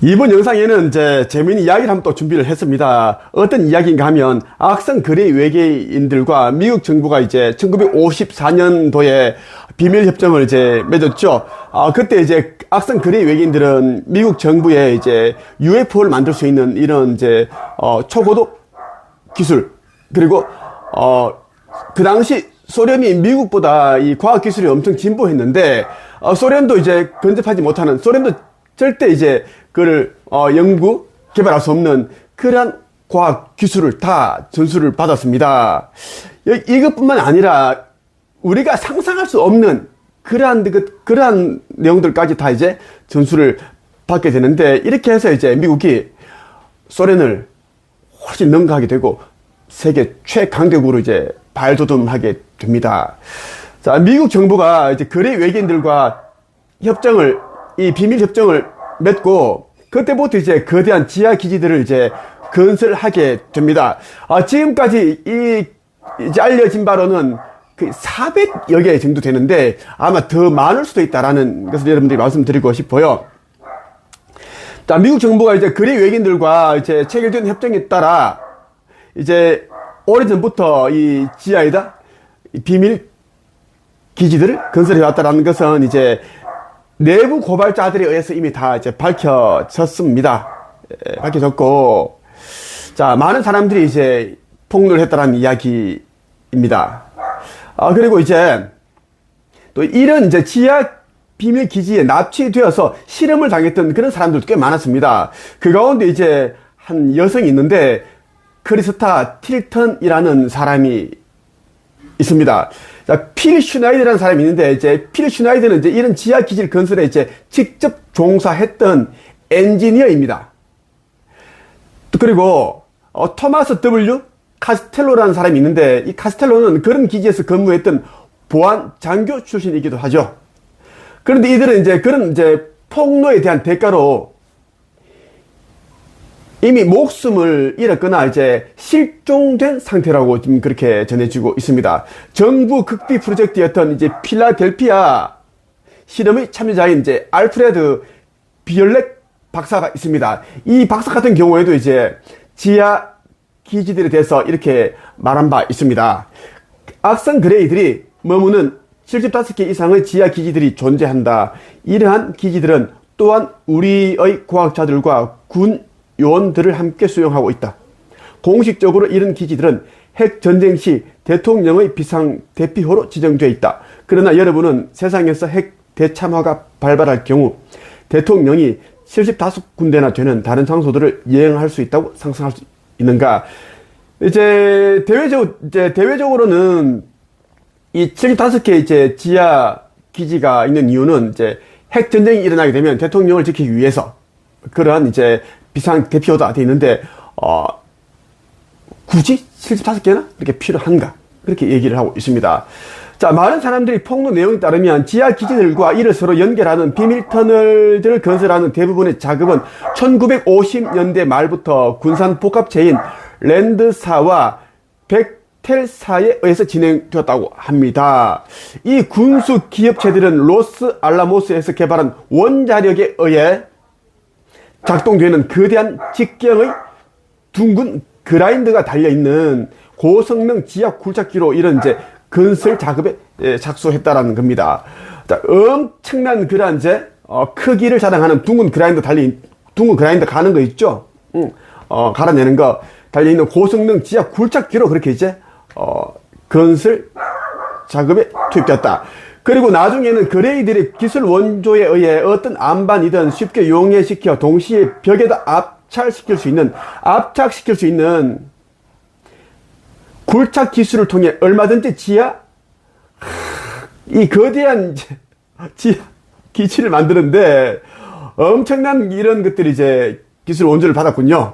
이번 영상에는 이제 재미있는 이야기를 한번 또 준비를 했습니다. 어떤 이야기인가 하면 악성 거래 외계인들과 미국 정부가 이제 1954년도에 비밀 협정을 이제 맺었죠. 그때 이제 악성 거래 외계인들은 미국 정부에 이제 UFO를 만들 수 있는 이런 이제 초고도 기술, 그리고 그 당시 소련이 미국보다 이 과학 기술이 엄청 진보했는데 소련도 이제 근접하지 못하는, 소련도 절대 이제 그걸 연구 개발할 수 없는 그러한 과학 기술을 다 전수를 받았습니다. 이것뿐만 아니라 우리가 상상할 수 없는 그러한 내용들까지 다 이제 전수를 받게 되는데, 이렇게 해서 이제 미국이 소련을 훨씬 능가하게 되고 세계 최강대국으로 이제 발돋움하게 됩니다. 자, 미국 정부가 이제 거래 외계인들과 이 비밀 협정을 맺고, 그때부터 이제 거대한 지하 기지들을 이제 건설하게 됩니다. 지금까지 이제 알려진 바로는 그 400여 개 정도 되는데 아마 더 많을 수도 있다라는 것을 여러분들이 말씀드리고 싶어요. 자, 미국 정부가 이제 거래 외계인들과 이제 체결된 협정에 따라 이제 오래전부터 이 지하에다 비밀 기지들을 건설해 왔다라는 것은 이제 내부 고발자들에 의해서 이미 다 이제 밝혀졌습니다. 밝혀졌고, 자, 많은 사람들이 이제 폭로를 했다라는 이야기입니다. 그리고 이제 또 이런 이제 지하 비밀 기지에 납치되어서 실험을 당했던 그런 사람들도 꽤 많았습니다. 그 가운데 이제 한 여성이 있는데 크리스타 틸턴이라는 사람이 있습니다. 자, 필 슈나이더라는 사람이 있는데, 이제 필 슈나이더는 이제 이런 지하 기질 건설에 이제 직접 종사했던 엔지니어입니다. 그리고 토마스 W 카스텔로라는 사람이 있는데, 이 카스텔로는 그런 기지에서 근무했던 보안 장교 출신이기도 하죠. 그런데 이들은 이제 그런 이제 폭로에 대한 대가로 이미 목숨을 잃었거나 이제 실종된 상태라고 지금 그렇게 전해지고 있습니다. 정부 극비 프로젝트였던 이제 필라델피아 실험의 참여자인 이제 알프레드 비얼렉 박사가 있습니다. 이 박사 같은 경우에도 이제 지하 기지들에 대해서 이렇게 말한 바 있습니다. 악성 그레이들이 머무는 75개 이상의 지하 기지들이 존재한다. 이러한 기지들은 또한 우리의 과학자들과 군 요원들을 함께 수용하고 있다. 공식적으로 이런 기지들은 핵 전쟁 시 대통령의 비상 대피호로 지정되어 있다. 그러나 여러분은 세상에서 핵 대참화가 발발할 경우 대통령이 75군데나 되는 다른 장소들을 여행할 수 있다고 상상할 수 있는가? 이제 대외적으로는 이 75개 이제 지하 기지가 있는 이유는 이제 핵 전쟁이 일어나게 되면 대통령을 지키기 위해서 그러한 이제 비상 대피호가 되어 있는데, 굳이 75개나 이렇게 필요한가? 그렇게 얘기를 하고 있습니다. 자, 많은 사람들이 폭로 내용에 따르면 지하 기지들과 이를 서로 연결하는 비밀 터널들을 건설하는 대부분의 작업은 1950년대 말부터 군산 복합체인 랜드사와 벡텔사에 의해서 진행되었다고 합니다. 이 군수 기업체들은 로스 알라모스에서 개발한 원자력에 의해 작동되는 거대한 직경의 둥근 그라인더가 달려있는 고성능 지하 굴착기로 이런 이제 건설 작업에 착수했다라는 겁니다. 자, 엄청난 그런 이제 크기를 자랑하는 둥근 그라인더 가는 거 있죠? 갈아내는 거 달려있는 고성능 지하 굴착기로 그렇게 이제 건설 작업에 투입되었다. 그리고 나중에는 그레이들의 기술 원조에 의해 어떤 안반이든 쉽게 용해시켜 동시에 벽에다 압착시킬 수 있는 굴착 기술을 통해 얼마든지 이 거대한 지하 기지를 만드는데 엄청난 이런 것들이 이제 기술 원조를 받았군요.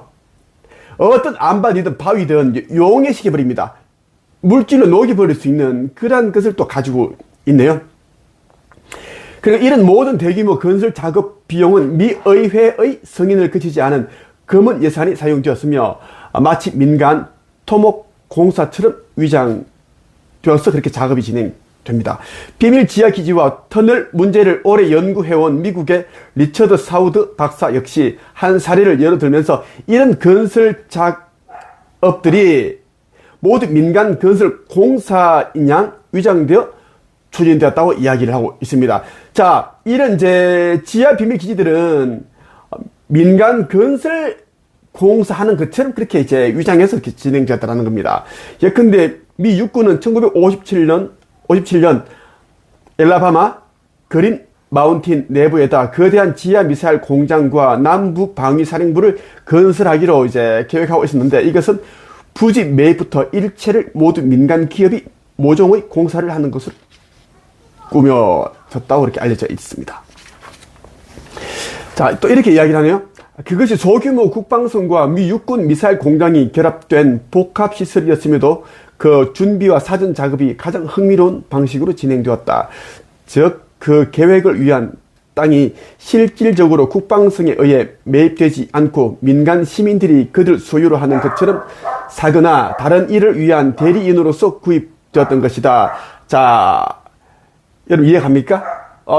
어떤 안반이든 바위든 용해시켜버립니다. 물질로 녹여버릴 수 있는 그러한 것을 또 가지고 있네요. 그리고 이런 모든 대규모 건설 작업 비용은 미 의회의 승인을 거치지 않은 검은 예산이 사용되었으며 마치 민간 토목 공사처럼 위장되어서 그렇게 작업이 진행되었다. 됩니다. 비밀 지하 기지와 터널 문제를 오래 연구해온 미국의 리처드 사우드 박사 역시 한 사례를 예로 들면서 이런 건설 작업들이 모두 민간 건설 공사인 양 위장되어 추진되었다고 이야기를 하고 있습니다. 자, 이런 이제 지하 비밀 기지들은 민간 건설 공사하는 것처럼 그렇게 이제 위장해서 이렇게 진행되었다는 겁니다. 예컨대 미 육군은 1957년 엘라바마 그린 마운틴 내부에다 거대한 지하 미사일 공장과 남북 방위 사령부를 건설하기로 이제 계획하고 있었는데 이것은 부지 매입부터 일체를 모두 민간 기업이 모종의 공사를 하는 것으로 꾸며졌다고 그렇게 알려져 있습니다. 자, 또 이렇게 이야기를 하네요. 그것이 소규모 국방선과 미 육군 미사일 공장이 결합된 복합시설이었음에도 그 준비와 사전 작업이 가장 흥미로운 방식으로 진행되었다. 즉, 그 계획을 위한 땅이 실질적으로 국방성에 의해 매입되지 않고 민간 시민들이 그들 소유로 하는 것처럼 사거나 다른 일을 위한 대리인으로서 구입되었던 것이다. 자, 여러분 이해갑니까?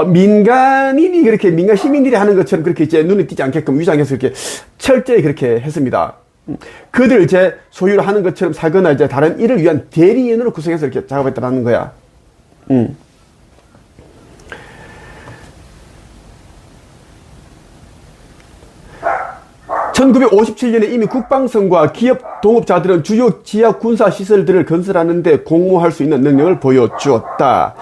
민간인이 그렇게 민간 시민들이 하는 것처럼 그렇게 이제 눈에 띄지 않게끔 위장해서 이렇게 철저히 그렇게 했습니다. 그들 이제 소유로 하는 것처럼 사거나 이제 다른 일을 위한 대리인으로 구성해서 이렇게 작업했다는 거야. 1957년에 이미 국방성과 기업 동업자들은 주요 지하 군사 시설들을 건설하는데 공모할 수 있는 능력을 보여주었다.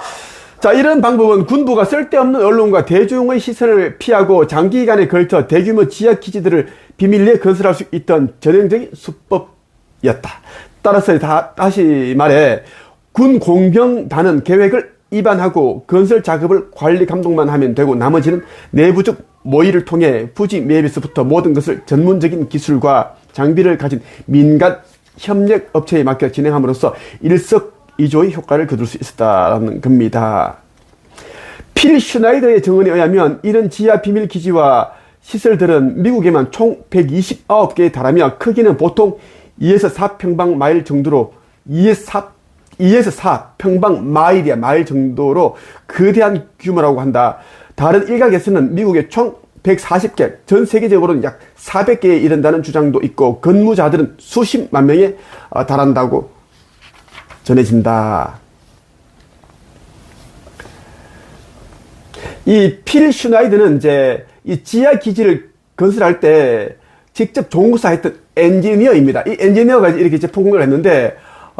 자, 이런 방법은 군부가 쓸데없는 언론과 대중의 시선을 피하고 장기간에 걸쳐 대규모 지하 기지들을 비밀리에 건설할 수 있던 전형적인 수법이었다. 따라서 다시 말해 군 공병단은 계획을 입안하고 건설 작업을 관리 감독만 하면 되고 나머지는 내부적 모의를 통해 부지 매입에서부터 모든 것을 전문적인 기술과 장비를 가진 민간 협력 업체에 맡겨 진행함으로써 일석이조의 효과를 거둘 수 있었다는 겁니다. 필 슈나이더의 증언에 의하면 이런 지하 비밀 기지와 시설들은 미국에만 총 129개에 달하며 크기는 보통 2에서 4평방 마일 정도로 2에서 4평방 마일이야 마일 정도로 거대한 규모라고 한다. 다른 일각에서는 미국에 총 140개, 전 세계적으로는 약 400개에 이른다는 주장도 있고 근무자들은 수십만 명에 달한다고 전해진다. 이 필 슈나이드는 이제 이 지하 기지를 건설할 때 직접 종사했던 엔지니어입니다. 이 엔지니어가 이렇게 이제 폭로를 했는데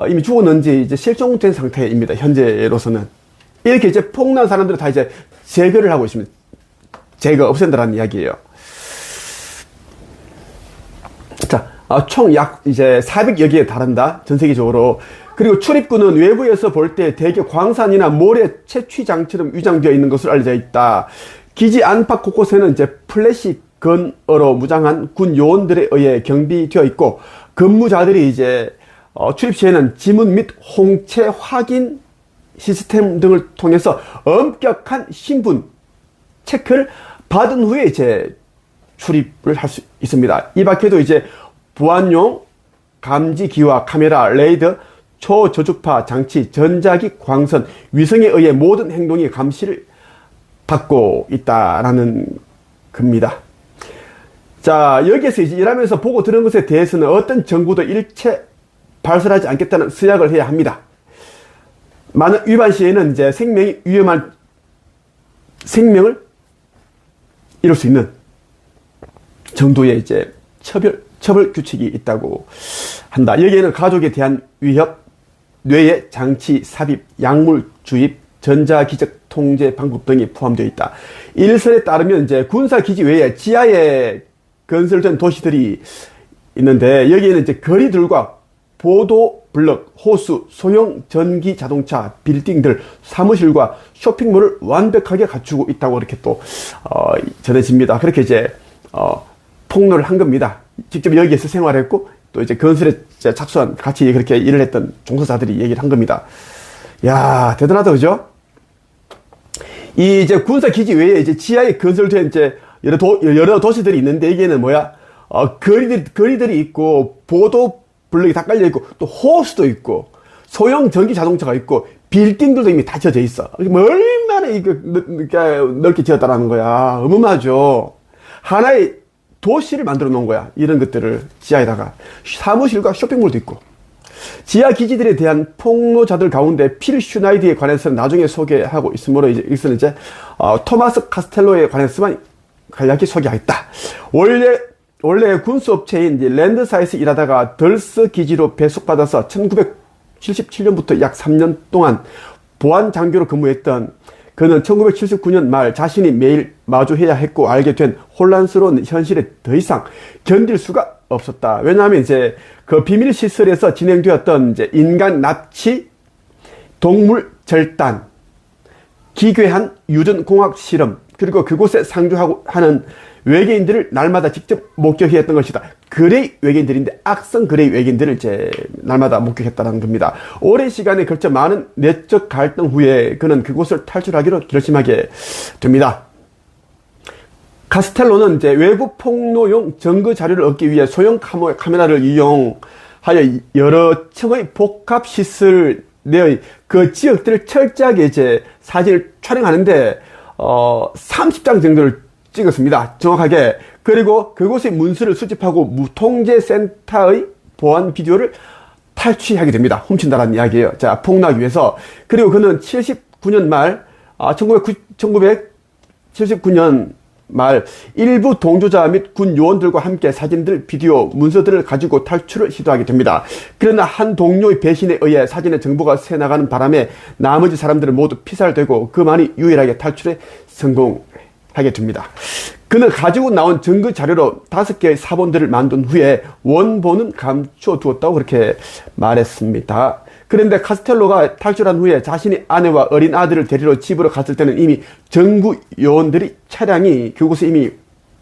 이미 죽었는지 이제 실종된 상태입니다. 현재로서는. 이렇게 이제 폭로한 사람들은 다 이제 제거를 하고 있습니다. 제거, 없앤다라는 이야기예요. 자, 총 약 이제 400여 개에 달한다. 전 세계적으로. 그리고 출입구는 외부에서 볼 때 대개 광산이나 모래 채취장처럼 위장되어 있는 것으로 알려져 있다. 기지 안팎 곳곳에는 이제 플래시 건어로 무장한 군 요원들에 의해 경비되어 있고 근무자들이 이제 출입 시에는 지문 및 홍채 확인 시스템 등을 통해서 엄격한 신분 체크를 받은 후에 이제 출입을 할 수 있습니다. 이 밖에도 이제 보안용 감지기와 카메라, 레이더, 초저주파 장치, 전자기, 광선, 위성에 의해 모든 행동이 감시를 받고 있다라는 겁니다. 자, 여기에서 이제 일하면서 보고 들은 것에 대해서는 어떤 정보도 일체 발설하지 않겠다는 서약을 해야 합니다. 많은 위반 시에는 이제 생명이 위험한 생명을 잃을 수 있는 정도의 이제 처벌 규칙이 있다고 한다. 여기에는 가족에 대한 위협, 뇌의 장치 삽입, 약물 주입, 전자기적 통제 방법 등이 포함되어 있다. 일설에 따르면 이제 군사기지 외에 지하에 건설된 도시들이 있는데 여기에는 이제 거리들과 보도 블럭, 호수, 소형 전기 자동차, 빌딩들, 사무실과 쇼핑몰을 완벽하게 갖추고 있다고 이렇게 또 전해집니다. 그렇게 이제 폭로를 한 겁니다. 직접 여기에서 생활했고 또 이제 건설에 착수한 같이 그렇게 일을 했던 종사자들이 얘기를 한 겁니다. 야, 대단하다, 그죠? 이 이제 군사 기지 외에 이제 지하에 건설된 이제 여러 도시들이 있는데 여기에는 뭐야? 거리들이 있고 보도 블록이 다 깔려 있고 또 호수도 있고 소형 전기 자동차가 있고 빌딩들도 이미 다 지어져 있어. 얼마나 이거 넓게 지었다라는 거야. 어마어마하죠. 하나의 도시를 만들어 놓은 거야. 이런 것들을 지하에다가. 사무실과 쇼핑몰도 있고. 지하 기지들에 대한 폭로자들 가운데 필 슈나이드에 관해서는 나중에 소개하고 있으므로 이것은 이제 토마스 카스텔로에 관해서만 간략히 소개하겠다. 원래 군수업체인 랜드사에서 일하다가 덜스 기지로 배속받아서 1977년부터 약 3년 동안 보안 장교로 근무했던 그는 1979년 말 자신이 매일 마주해야 했고 알게 된 혼란스러운 현실에 더 이상 견딜 수가 없었다. 왜냐하면 이제 그 비밀 시설에서 진행되었던 이제 인간 납치, 동물 절단, 기괴한 유전공학 실험, 그리고 그곳에 상주하고 하는 외계인들을 날마다 직접 목격했던 것이다. 그레이 외계인들인데 악성 그레이 외계인들을 이제 날마다 목격했다는 겁니다. 오랜 시간에 걸쳐 많은 내적 갈등 후에 그는 그곳을 탈출하기로 결심하게 됩니다. 카스텔로는 이제 외부 폭로용 증거 자료를 얻기 위해 소형 카메라를 이용하여 여러 층의 복합 시설 내의 그 지역들을 철저하게 이제 사진을 촬영하는데 30장 정도를 찍었습니다. 정확하게. 그리고 그곳의 문서를 수집하고 무통제센터의 보안 비디오를 탈취하게 됩니다. 훔친다라는 이야기예요. 자, 폭로하기 위해서. 그리고 그는 79년 말, 1979년 말 일부 동조자 및 군 요원들과 함께 사진들, 비디오, 문서들을 가지고 탈출을 시도하게 됩니다. 그러나 한 동료의 배신에 의해 사진의 정보가 새나가는 바람에 나머지 사람들은 모두 피살되고 그만이 유일하게 탈출에 성공하게 됩니다. 그는 가지고 나온 증거 자료로 5개의 사본들을 만든 후에 원본은 감춰두었다고 그렇게 말했습니다. 그런데 카스텔로가 탈출한 후에 자신의 아내와 어린 아들을 데리러 집으로 갔을 때는 이미 정부 요원들이 차량이 그곳에 이미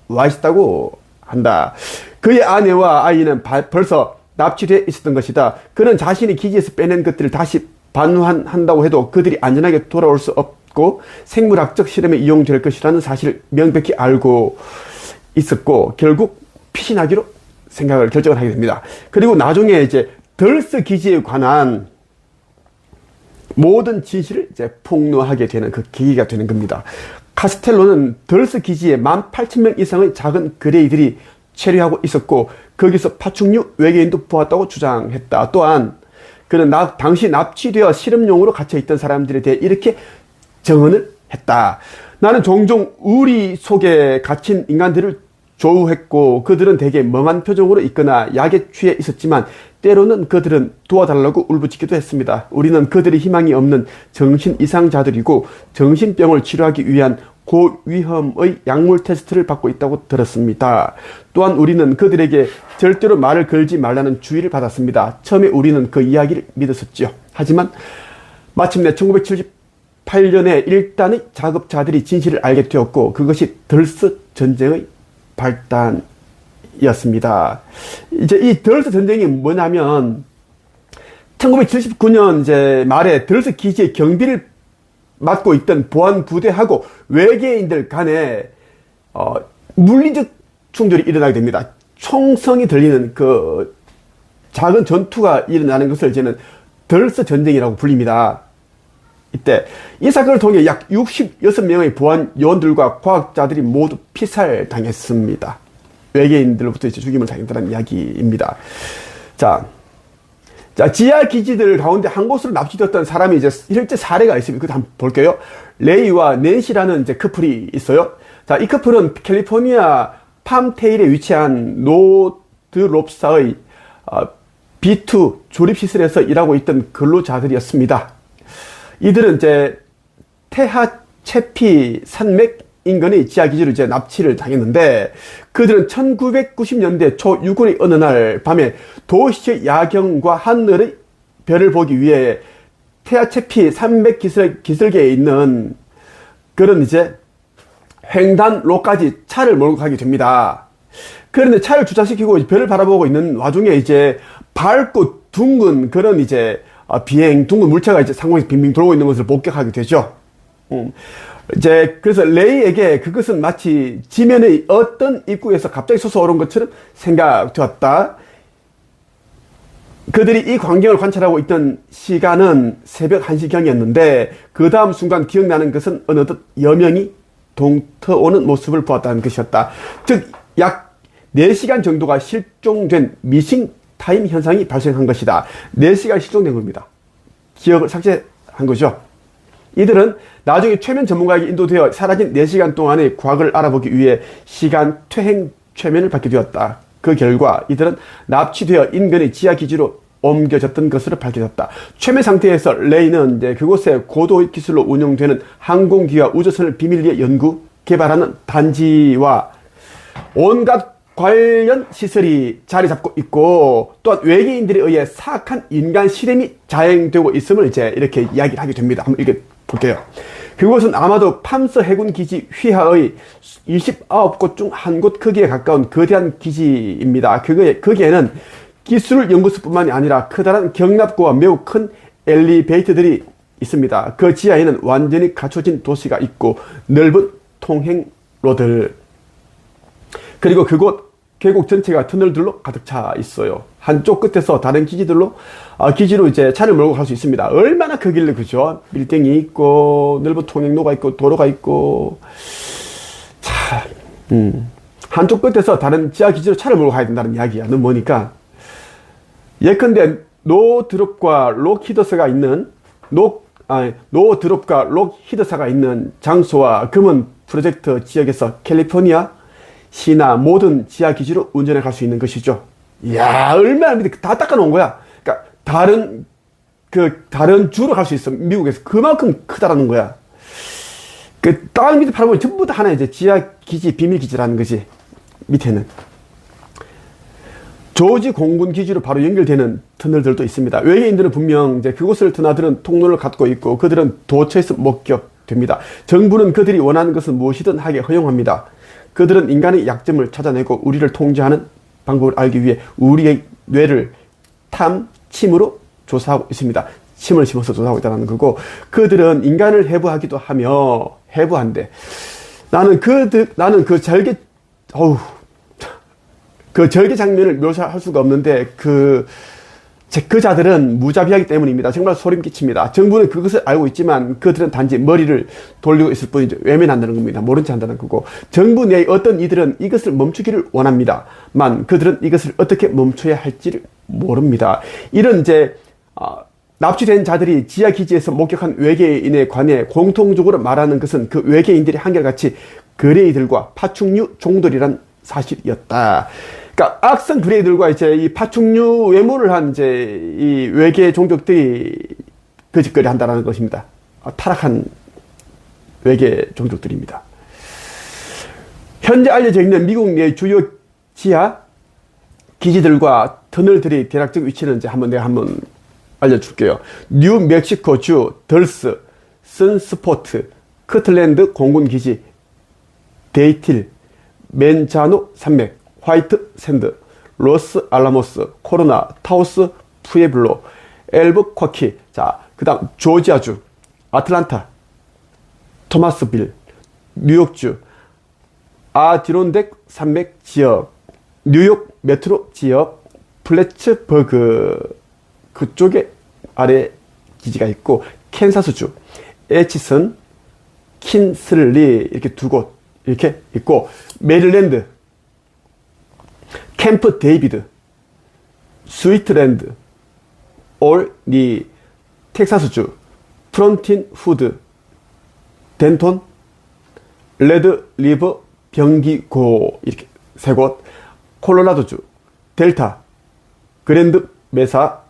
와 있었다고 한다. 그의 아내와 아이는 벌써 납치돼 있었던 것이다. 그는 자신이 기지에서 빼낸 것들을 다시 반환한다고 해도 그들이 안전하게 돌아올 수 없고 생물학적 실험에 이용될 것이라는 사실을 명백히 알고 있었고 결국 피신하기로 결정을 하게 됩니다. 그리고 나중에 이제 덜스 기지에 관한 모든 진실을 이제 폭로하게 되는 그 계기가 되는 겁니다. 카스텔로는 덜스 기지에 18,000명 이상의 작은 그레이들이 체류하고 있었고 거기서 파충류 외계인도 보았다고 주장했다. 또한 그는 당시 납치되어 실험용으로 갇혀있던 사람들에 대해 이렇게 증언을 했다. 나는 종종 우리 속에 갇힌 인간들을 조우했고 그들은 대개 멍한 표정으로 있거나 약에 취해 있었지만 때로는 그들은 도와달라고 울부짖기도 했습니다. 우리는 그들이 희망이 없는 정신 이상자들이고 정신병을 치료하기 위한 고위험의 약물 테스트를 받고 있다고 들었습니다. 또한 우리는 그들에게 절대로 말을 걸지 말라는 주의를 받았습니다. 처음에 우리는 그 이야기를 믿었었죠. 하지만 마침내 1978년에 일단의 작업자들이 진실을 알게 되었고 그것이 덜스 전쟁의 발단이었습니다. 이제 이 덜스 전쟁이 뭐냐면 1979년 이제 말에 덜스 기지의 경비를 맡고 있던 보안 부대하고 외계인들 간에 물리적 충돌이 일어나게 됩니다. 총성이 들리는 그 작은 전투가 일어나는 것을 이제는 덜스 전쟁이라고 불립니다. 이때 이 사건을 통해 약 66명의 보안 요원들과 과학자들이 모두 피살당했습니다. 외계인들로부터 이제 죽임을 당했다는 이야기입니다. 자, 지하 기지들 가운데 한 곳으로 납치되었던 사람이 이제 실제 사례가 있습니다. 그거 한번 볼게요. 레이와 낸시라는 이제 커플이 있어요. 자, 이 커플은 캘리포니아 팜테일에 위치한 노드롭사의 B2 조립시설에서 일하고 있던 근로자들이었습니다. 이들은 이제 테하체피 산맥 인근의 지하기지로 이제 납치를 당했는데 그들은 1990년대 초 유골의 어느 날 밤에 도시의 야경과 하늘의 별을 보기 위해 테하체피 산맥 기슭에 있는 그런 이제 횡단로까지 차를 몰고 가게 됩니다. 그런데 차를 주차시키고 별을 바라보고 있는 와중에 이제 밝고 둥근 그런 이제 둥근 물체가 이제 상공에서 빙빙 돌고 있는 것을 목격하게 되죠. 이제 그래서 레이에게 그것은 마치 지면의 어떤 입구에서 갑자기 솟아오른 것처럼 생각되었다. 그들이 이 광경을 관찰하고 있던 시간은 새벽 1시경이었는데 그 다음 순간 기억나는 것은 어느덧 여명이 동터오는 모습을 보았다는 것이었다. 즉 약 4시간 정도가 실종된 미싱 타임 현상이 발생한 것이다. 4시간 실종된 겁니다. 기억을 삭제한 거죠. 이들은 나중에 최면 전문가에게 인도되어 사라진 4시간 동안의 과거를 알아보기 위해 시간 퇴행 최면을 받게 되었다. 그 결과 이들은 납치되어 인근의 지하기지로 옮겨졌던 것으로 밝혀졌다. 최면 상태에서 레이는 이제 그곳에 고도 기술로 운영되는 항공기와 우주선을 비밀리에 연구, 개발하는 단지와 온갖 관련 시설이 자리 잡고 있고 또한 외계인들에 의해 사악한 인간 실험이 자행되고 있음을 이제 이렇게 이야기를 하게 됩니다. 한번 읽어 볼게요. 그곳은 아마도 팜스 해군 기지 휘하의 29곳 중 한 곳 크기에 가까운 거대한 기지입니다. 거기에는 기술 연구소뿐만이 아니라 커다란 경납고와 매우 큰 엘리베이터들이 있습니다. 그 지하에는 완전히 갖춰진 도시가 있고 넓은 통행로들, 그리고 그곳 계곡 전체가 터널들로 가득 차 있어요. 한쪽 끝에서 다른 기지로 이제 차를 몰고 갈 수 있습니다. 얼마나 크길래, 그죠? 빌딩이 있고 넓은 통행로가 있고 도로가 있고. 자, 한쪽 끝에서 다른 지하 기지로 차를 몰고 가야 된다는 이야기야. 너무 머니까. 예컨대 노드롭과 록히더사가 있는 장소와 금은 프로젝트 지역에서 캘리포니아 시나 모든 지하 기지로 운전해 갈 수 있는 것이죠. 이야, 얼마나 다 닦아 놓은 거야. 그러니까 다른 주로 갈 수 있어. 미국에서 그만큼 크다라는 거야. 그 땅 밑에 팔아보면 전부 다 하나 이제 지하 기지, 비밀 기지라는 거지. 밑에는 조지 공군 기지로 바로 연결되는 터널들도 있습니다. 외계인들은 분명 이제 그곳을 드나드는 통로를 갖고 있고 그들은 도처에서 목격됩니다. 정부는 그들이 원하는 것은 무엇이든 하게 허용합니다. 그들은 인간의 약점을 찾아내고 우리를 통제하는 방법을 알기 위해 우리의 뇌를 침으로 조사하고 있습니다. 침을 심어서 조사하고 있다는 거고, 그들은 인간을 해부하기도 하며 해부한대. 나는 그 절개 장면을 묘사할 수가 없는데 그 자들은 무자비하기 때문입니다. 정말 소름 끼칩니다. 정부는 그것을 알고 있지만 그들은 단지 머리를 돌리고 있을 뿐이죠. 외면한다는 겁니다. 모른 체 한다는 거고, 정부 내의 어떤 이들은 이것을 멈추기를 원합니다만 그들은 이것을 어떻게 멈춰야 할지를 모릅니다. 이런 이제 납치된 자들이 지하 기지에서 목격한 외계인에 관해 공통적으로 말하는 것은 그 외계인들이 한결같이 그레이들과 파충류 종들이란 사실이었다. 그러니까 악성 그레이들과 이제 이 파충류 외모를 한 이제 이 외계 종족들이 거짓거리 한다라는 것입니다. 타락한 외계 종족들입니다. 현재 알려져 있는 미국 내 주요 지하 기지들과 터널들의 대략적 위치는 이제 내가 한번 알려줄게요. 뉴멕시코주 덜스, 선스포트, 커틀랜드 공군기지, 데이틸, 맨자노 산맥, 화이트 샌드, 로스 알라모스, 코로나, 타우스, 푸에블로, 엘버쿼키, 그 다음 조지아주, 아틀란타, 토마스빌, 뉴욕주, 아디론덱 산맥 지역, 뉴욕 메트로 지역, 플래츠버그 그쪽에 아래 기지가 있고, 캔사스주, 에치슨, 킨슬리 이렇게 두 곳 이렇게 있고, 메릴랜드, 캠프 데이비드, 스위트랜드, 올리, 텍사스주, 프론틴 후드, 덴톤, 레드 리버 병기고 이렇게 세 곳, 콜로라도주, 델타, 그랜드 메사,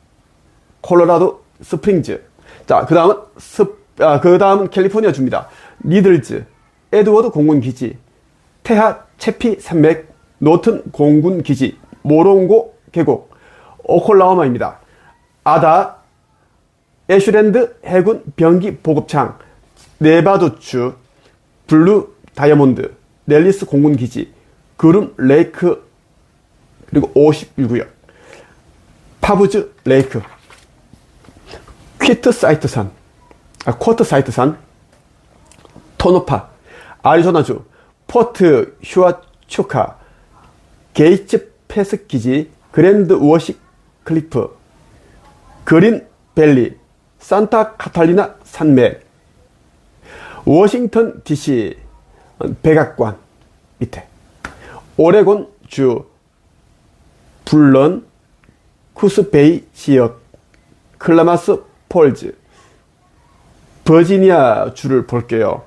콜로라도 스프링즈. 그 다음은 캘리포니아 주입니다. 니들즈, 에드워드 공군기지, 테하 채피 산맥, 노튼 공군기지, 모롱고 계곡, 오클라호마입니다. 아다, 애슈랜드 해군 병기 보급창, 네바두주, 블루 다이아몬드, 넬리스 공군기지, 그룸 레이크, 그리고 51구역, 파브즈 레이크, 쿼트 사이트산, 토노파, 아리조나주, 포트 휴아초카, 게이츠 패스 기지, 그랜드 워시 클리프, 그린 밸리, 산타 카탈리나 산맥, 워싱턴 DC 백악관 밑에, 오레곤 주 불런 쿠스베이 지역, 클라마스 폴즈, 버지니아 주를 볼게요.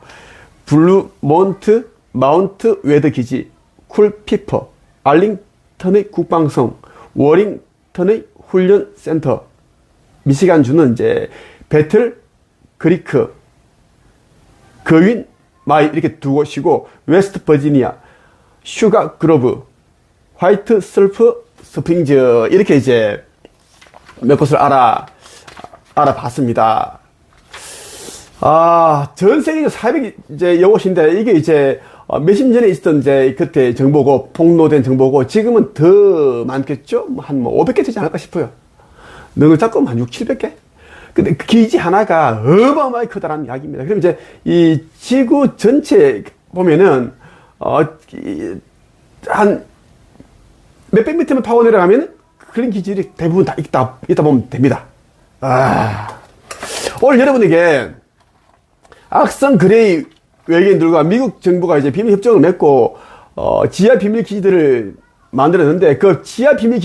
블루몬트 마운트 웨드 기지, 쿨피퍼, 알링턴의 국방성, 워링턴의 훈련 센터, 미시간 주는 이제 배틀 그리크, 거윈 마이 이렇게 두 곳이고, 웨스트 버지니아 슈가 그로브, 화이트 슬프 스프링즈 이렇게 이제 몇 곳을 알아봤습니다. 전 세계적 400 이제 여곳인데, 이게 이제 몇십 년에 있었던 이제 그때 정보고, 폭로된 정보고, 지금은 더 많겠죠? 한 500개 되지 않을까 싶어요. 너무 작으면 한 6, 700개? 근데 그 기지 하나가 어마어마하게 크다라는 이야기입니다. 그럼 이제 이 지구 전체 보면은, 한 몇백 미터만 파고 내려가면 그런 기지들이 대부분 다 있다 보면 됩니다. 오늘 여러분에게 악성 그레이 외계인들과 미국 정부가 이제 비밀 협정을 맺고, 지하 비밀 기지들을 만들었는데, 그 지하 비밀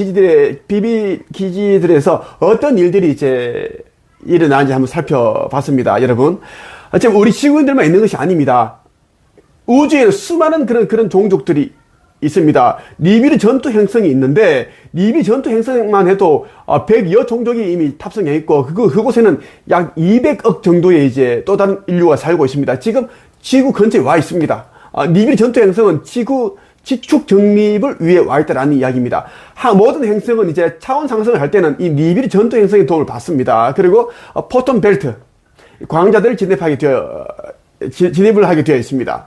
기지들에서 어떤 일들이 이제 일어나는지 한번 살펴봤습니다, 여러분. 지금 우리 지구인들만 있는 것이 아닙니다. 우주에는 수많은 그런 종족들이 있습니다. 니비르 전투 행성이 있는데, 니비 전투 행성만 해도 100여 종족이 이미 탑승해 있고, 그곳에는 약 200억 정도의 이제 또 다른 인류가 살고 있습니다. 지금 지구 근처에 와 있습니다. 니비르 전투 행성은 지축 정립을 위해 와 있다라는 이야기입니다. 모든 행성은 이제 차원 상승을 할 때는 이 니비르 전투 행성의 도움을 받습니다. 그리고 포톤 벨트, 광자들을 진입을 하게 되어 있습니다.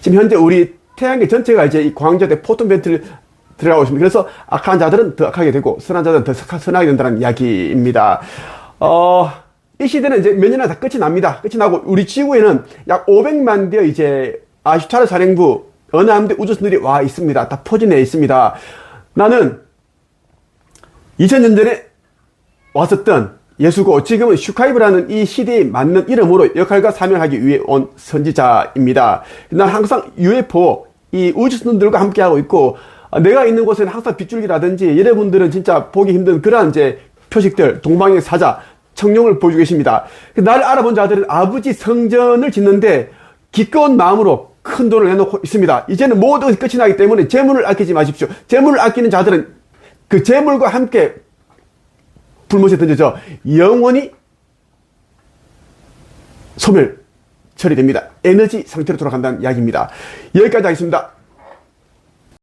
지금 현재 우리 태양계 전체가 이제 이 광자대 포톤 벨트를 들어가고 있습니다. 그래서 악한 자들은 더 악하게 되고, 선한 자들은 더 선하게 된다는 이야기입니다. 이 시대는 이제 몇 년이나 다 끝이 납니다. 끝이 나고, 우리 지구에는 약 500만 대의 이제 아슈타르 사령부, 어느 함대 우주선들이 와 있습니다. 다 포진해 있습니다. 나는 2000년 전에 왔었던 예수고, 지금은 슈카이브라는 이 시대에 맞는 이름으로 역할과 사명을 하기 위해 온 선지자입니다. 난 항상 UFO, 이 우주선들과 함께하고 있고, 내가 있는 곳에는 항상 빗줄기라든지, 여러분들은 진짜 보기 힘든 그러한 이제 표식들, 동방의 사자, 청룡을 보여주고 계십니다. 나를 알아본 자들은 아버지 성전을 짓는데 기꺼운 마음으로 큰 돈을 내놓고 있습니다. 이제는 모든 것이 끝이 나기 때문에 재물을 아끼지 마십시오. 재물을 아끼는 자들은 그 재물과 함께 불못에 던져져 영원히 소멸 처리됩니다. 에너지 상태로 돌아간다는 이야기입니다. 여기까지 하겠습니다.